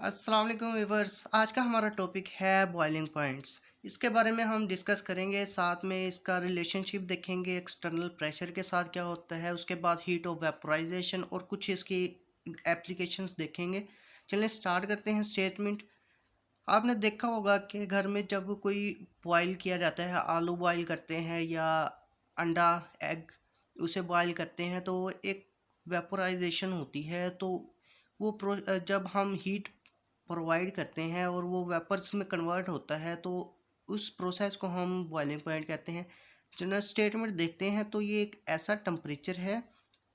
अस्सलाम वालेकुम व्यूअर्स। आज का हमारा टॉपिक है बॉइलिंग पॉइंट्स। इसके बारे में हम डिस्कस करेंगे, साथ में इसका रिलेशनशिप देखेंगे एक्सटर्नल प्रेशर के साथ क्या होता है, उसके बाद हीट ऑफ वेपोराइजेशन और कुछ इसकी एप्लीकेशंस देखेंगे। चलिए स्टार्ट करते हैं स्टेटमेंट। आपने देखा होगा कि घर में जब कोई बॉईल किया जाता है, आलू बॉईल करते हैं या अंडा एग उसे बॉईल करते हैं तो एक वेपोराइजेशन होती है। तो जब हम हीट प्रोवाइड करते हैं और वो वेपर्स में कन्वर्ट होता है तो उस प्रोसेस को हम बॉइलिंग पॉइंट कहते हैं। जनरल स्टेटमेंट देखते हैं तो ये एक ऐसा टेम्परेचर है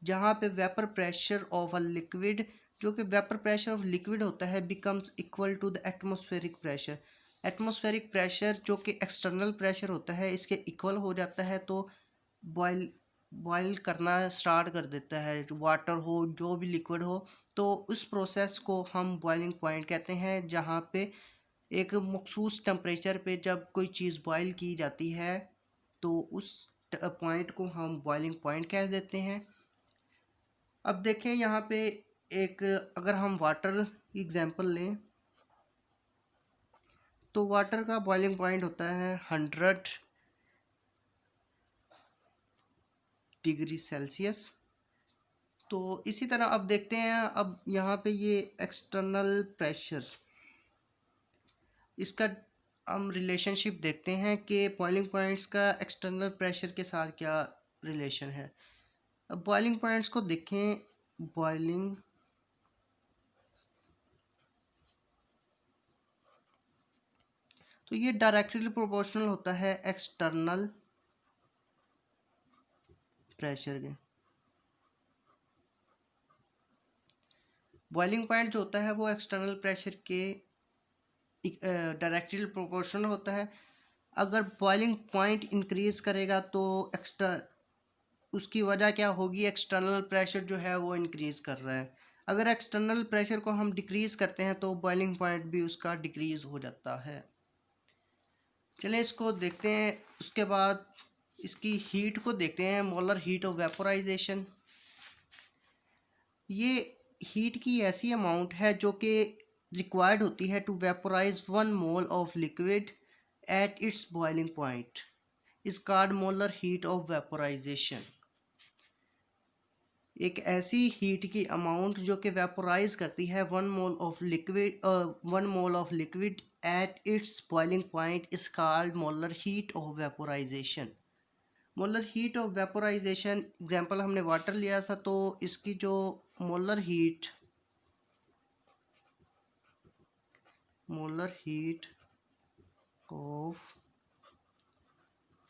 जहाँ पे vapour pressure of a liquid, जो कि वेपर प्रेशर ऑफ लिक्विड होता है, becomes equal to the atmospheric pressure. Atmospheric pressure जो कि एक्सटर्नल प्रेशर होता है इसके इक्वल हो जाता है तो बॉयल बॉयल करना स्टार्ट कर देता है, वाटर हो जो भी लिक्विड हो। तो उस प्रोसेस को हम बॉइलिंग पॉइंट कहते हैं, जहाँ पे एक मखसूस टेम्परेचर पे जब कोई चीज़ बॉयल की जाती है तो उस पॉइंट को हम बॉइलिंग पॉइंट कह देते हैं। अब देखें यहाँ पे एक, अगर हम वाटर की एग्जांपल लें तो वाटर का बॉइलिंग पॉइंट होता है 100 डिग्री सेल्सियस। तो इसी तरह अब देखते हैं, अब यहाँ पे ये एक्सटर्नल प्रेशर, इसका हम रिलेशनशिप देखते हैं कि बॉइलिंग पॉइंट्स का एक्सटर्नल प्रेशर के साथ क्या रिलेशन है। अब बॉइलिंग पॉइंट्स को देखें। बॉइलिंग तो ये डायरेक्टली प्रोपोर्शनल होता है एक्सटर्नल प्रेशर के। बॉइलिंग पॉइंट जो होता है वो एक्सटर्नल प्रेशर के डायरेक्टली प्रोपोर्शनल होता है। अगर बॉइलिंग पॉइंट इंक्रीज करेगा तो एक्स्ट्रा उसकी वजह क्या होगी, एक्सटर्नल प्रेशर जो है वो इंक्रीज कर रहा है। अगर एक्सटर्नल प्रेशर को हम डिक्रीज करते हैं तो बॉइलिंग पॉइंट भी उसका डिक्रीज हो जाता है। चलिए इसको देखते हैं। उसके बाद इसकी हीट को देखते हैं, मोलर हीट ऑफ वेपोराइजेशन। ये हीट की ऐसी अमाउंट है जो कि रिक्वायर्ड होती है to vaporise 1 mole of liquid at its boiling point is called molar heat of vaporisation. एक ऐसी हीट की अमाउंट जो कि वेपोराइज करती है 1 mole of liquid at its boiling point is called molar heat of vaporisation. Molar heat of vaporisation example हमने water लिया था, तो इसकी जो मोलर हीट ऑफ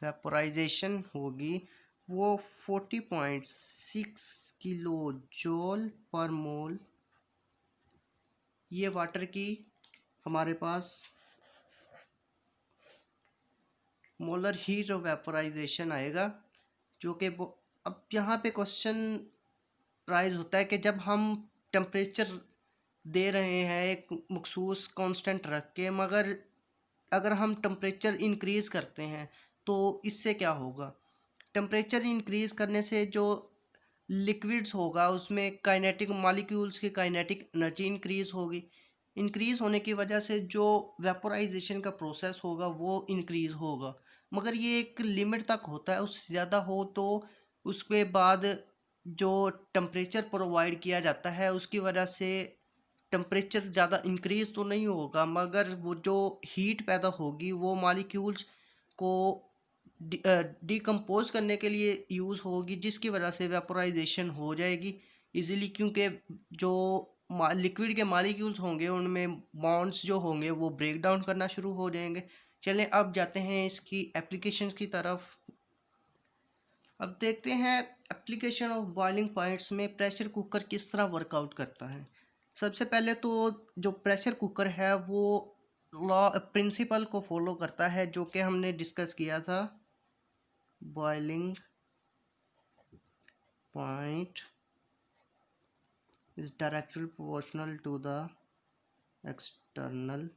वेपोराइजेशन होगी वो 40.6 किलो जूल पर मोल। ये वाटर की हमारे पास मोलर हीट ऑफ वेपोराइजेशन आएगा, जो कि अब यहाँ पे क्वेश्चन राइज होता है कि जब हम टेम्परेचर दे रहे हैं एक मखसूस कांस्टेंट रख के, मगर अगर हम टेम्परेचर इंक्रीज़ करते हैं तो इससे क्या होगा। टेम्परेचर इंक्रीज़ करने से जो लिक्विड्स होगा उसमें काइनेटिक मॉलिक्यूल्स की काइनेटिक एनर्जी इंक्रीज़ होगी। इंक्रीज़ होने की वजह से जो वेपोराइजेशन का प्रोसेस होगा वो इंक्रीज़ होगा, मगर ये एक लिमिट तक होता है। उससे ज़्यादा हो तो उसके बाद जो टेम्परेचर प्रोवाइड किया जाता है उसकी वजह से टेम्परेचर ज़्यादा इंक्रीज़ तो नहीं होगा, मगर वो जो हीट पैदा होगी वो मॉलिक्यूल्स को डिकम्पोज करने के लिए यूज़ होगी, जिसकी वजह से वेपोराइजेशन हो जाएगी इजीली, क्योंकि जो लिक्विड के मॉलिक्यूल्स होंगे उनमें बॉन्ड्स जो होंगे वो ब्रेक डाउन करना शुरू हो जाएंगे। चलें अब जाते हैं इसकी एप्लीकेशंस की तरफ। अब देखते हैं एप्लीकेशन ऑफ बॉइलिंग पॉइंट्स में प्रेशर कुकर किस तरह वर्कआउट करता है। सबसे पहले तो जो प्रेशर कुकर है वो लॉ प्रिंसिपल को फॉलो करता है जो कि हमने डिस्कस किया था। Boiling point is directly proportional to the external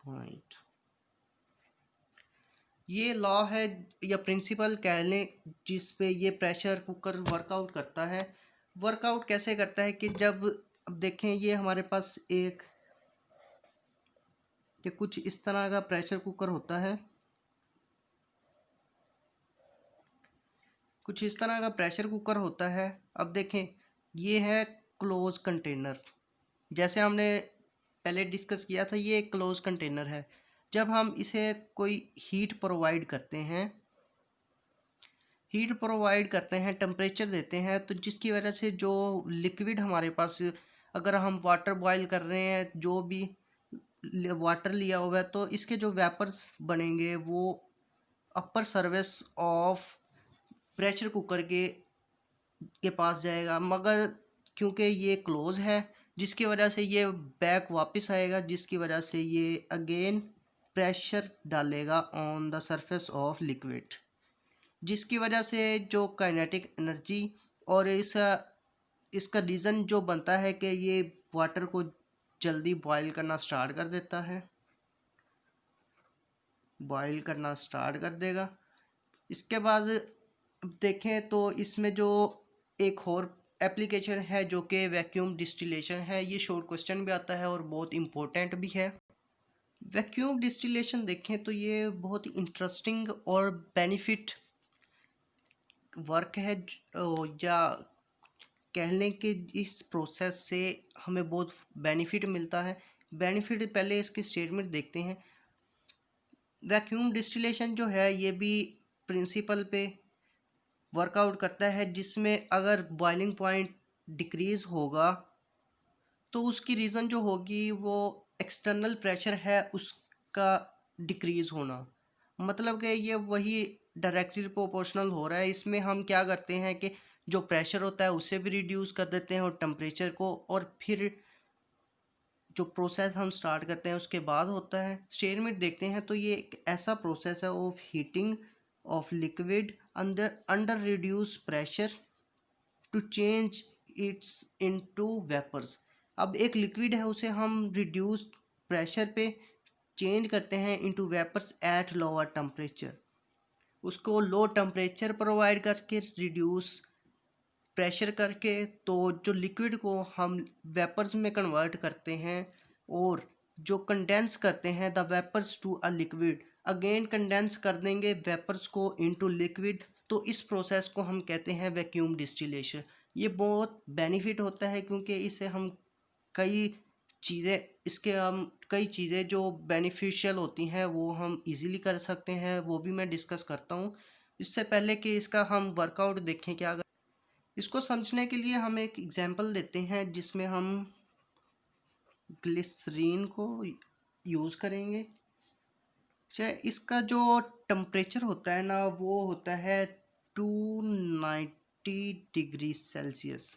point. ये लॉ है या प्रिंसिपल कह लें जिस पे ये प्रेशर कुकर वर्कआउट करता है। वर्कआउट कैसे करता है कि जब अब देखें ये हमारे पास एक ये कुछ इस तरह का प्रेशर कुकर होता है, कुछ इस तरह का प्रेशर कुकर होता है। अब देखें ये है क्लोज कंटेनर, जैसे हमने पहले डिस्कस किया था ये एक क्लोज कंटेनर है। जब हम इसे कोई हीट प्रोवाइड करते हैं, टेम्परेचर देते हैं, तो जिसकी वजह से जो लिक्विड हमारे पास, अगर हम वाटर बॉईल कर रहे हैं, जो भी वाटर लिया हुआ है, तो इसके जो वेपर्स बनेंगे वो upper surface of pressure cooker के पास जाएगा, मगर क्योंकि ये क्लोज है जिसकी वजह से ये बैक वापस आएगा, जिसकी वजह से ये अगेन प्रेशर डालेगा on the surface of liquid, जिसकी वजह से जो काइनेटिक एनर्जी और इसका रीज़न जो बनता है कि ये वाटर को जल्दी बॉईल करना स्टार्ट कर देता है, बॉईल करना स्टार्ट कर देगा। इसके बाद देखें तो इसमें जो एक और एप्लीकेशन है जो कि वैक्यूम डिस्टिलेशन है, ये शॉर्ट क्वेश्चन भी आता है और बहुत इम्पोर्टेंट भी है। वैक्यूम डिस्टिलेशन देखें तो ये बहुत ही इंटरेस्टिंग और बेनिफिट वर्क है, या कह लें कि इस प्रोसेस से हमें बहुत बेनिफिट मिलता है। बेनिफिट पहले इसके स्टेटमेंट देखते हैं। वैक्यूम डिस्टिलेशन जो है ये भी प्रिंसिपल पे वर्कआउट करता है, जिसमें अगर बॉइलिंग पॉइंट डिक्रीज़ होगा तो उसकी रीज़न जो होगी वो एक्सटर्नल प्रेशर है उसका डिक्रीज़ होना, मतलब कि ये वही डायरेक्टली प्रोपोर्शनल हो रहा है। इसमें हम क्या करते हैं कि जो प्रेशर होता है उसे भी रिड्यूस कर देते हैं और टेम्परेचर को, और फिर जो प्रोसेस हम स्टार्ट करते हैं उसके बाद होता है। स्टेटमेंट देखते हैं तो ये एक ऐसा प्रोसेस है of heating of liquid under under reduce pressure to change its into vapours. अब एक लिक्विड है उसे हम रिड्यूस प्रेशर पे चेंज करते हैं into vapours at lower temperature, उसको लो टेम्परेचर प्रोवाइड करके रिड्यूस प्रेशर करके, तो जो लिक्विड को हम वेपर्स में कन्वर्ट करते हैं और जो कंडेंस करते हैं the vapours to a liquid, again condense कर देंगे वेपर्स को इनटू लिक्विड, तो इस प्रोसेस को हम कहते हैं वैक्यूम डिस्टिलेशन। ये बहुत बेनिफिट होता है क्योंकि इससे हम कई कई चीज़ें जो बेनिफिशियल होती हैं वो हम इजीली कर सकते हैं, वो भी मैं डिस्कस करता हूँ। इससे पहले कि इसका हम वर्कआउट देखें क्या, इसको समझने के लिए हम एक एग्जांपल देते हैं जिसमें हम ग्लिसरीन को यूज़ करेंगे। इसका जो टेम्परेचर होता है ना वो होता है 290 डिग्री सेल्सियस,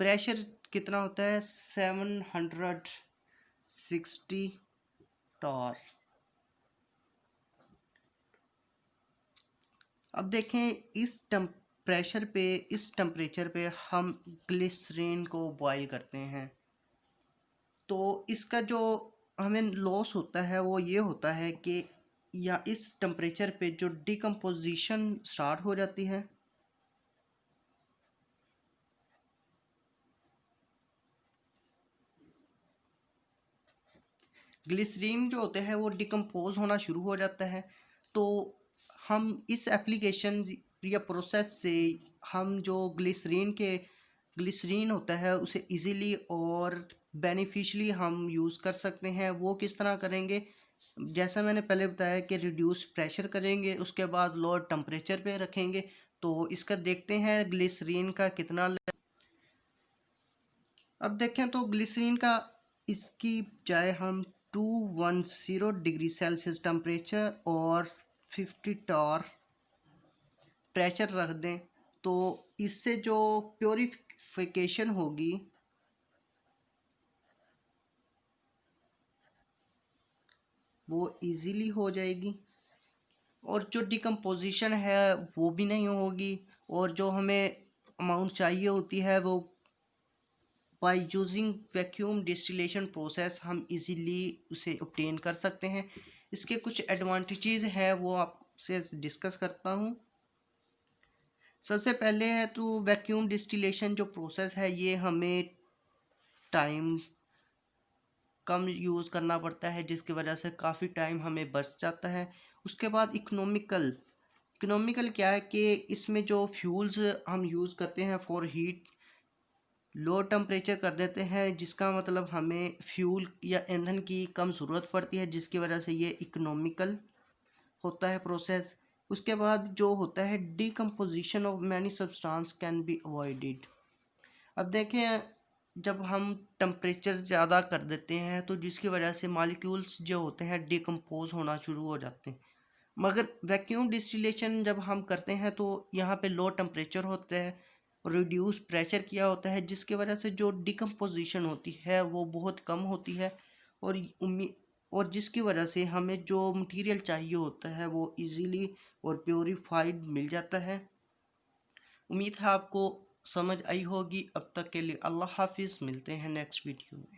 प्रेशर कितना होता है 760 टॉर। अब देखें इस टेम्परेचर पे हम ग्लिसरीन को बॉईल करते हैं, तो इसका जो हमें लॉस होता है वो ये होता है कि या इस टेम्परेचर पे जो डिकम्पोजिशन स्टार्ट हो जाती है, ग्लिसरीन जो होते हैं वो डिकम्पोज होना शुरू हो जाता है। तो हम इस एप्लीकेशन या प्रोसेस से हम जो ग्लिसरीन होता है उसे इजीली और बेनिफिशली हम यूज़ कर सकते हैं। वो किस तरह करेंगे, जैसा मैंने पहले बताया कि रिड्यूस प्रेशर करेंगे, उसके बाद लोअर टेम्परेचर पे रखेंगे। तो इसका देखते हैं ग्लिसरीन का कितना अब देखें तो ग्लिसरीन का इसकी बजाय हम 210 डिग्री सेल्सियस टेम्परेचर और 50 टॉर प्रेशर रख दें, तो इससे जो प्योरीफिकेशन होगी वो इजीली हो जाएगी और जो डिकम्पोजिशन है वो भी नहीं होगी, और जो हमें अमाउंट चाहिए होती है वो by using vacuum distillation process हम इजीली उसे ऑब्टेन कर सकते हैं। इसके कुछ एडवांटेजेस हैं वो आपसे डिस्कस करता हूँ। सबसे पहले है तो वैक्यूम डिस्टिलेशन जो प्रोसेस है ये हमें टाइम कम यूज़ करना पड़ता है, जिसकी वजह से काफ़ी टाइम हमें बच जाता है। उसके बाद इकोनॉमिकल, इकोनॉमिकल क्या है कि इसमें जो फ्यूल्स हम यूज़ करते हैं फॉर हीट, लो टेम्परेचर कर देते हैं, जिसका मतलब हमें फ्यूल या ईंधन की कम ज़रूरत पड़ती है, जिसकी वजह से ये इकोनॉमिकल होता है प्रोसेस। उसके बाद जो होता है decomposition of many substance can be avoided. अब देखें, जब हम टेम्परेचर ज़्यादा कर देते हैं तो जिसकी वजह से मॉलिक्यूल्स जो होते हैं डिकम्पोज होना शुरू हो जाते हैं। मगर वैक्यूम डिस्टिलेशन जब हम करते हैं तो यहाँ पे लो टेम्परेचर होता है, रिड्यूस प्रेशर किया होता है, जिसकी वजह से जो डिकम्पोजिशन होती है वो बहुत कम होती है। और और जिसकी वजह से हमें जो मटेरियल चाहिए होता है वो इजीली और प्योरीफाइड मिल जाता है। उम्मीद है आपको समझ आई होगी। अब तक के लिए अल्लाह हाफिज़, मिलते हैं नेक्स्ट वीडियो में।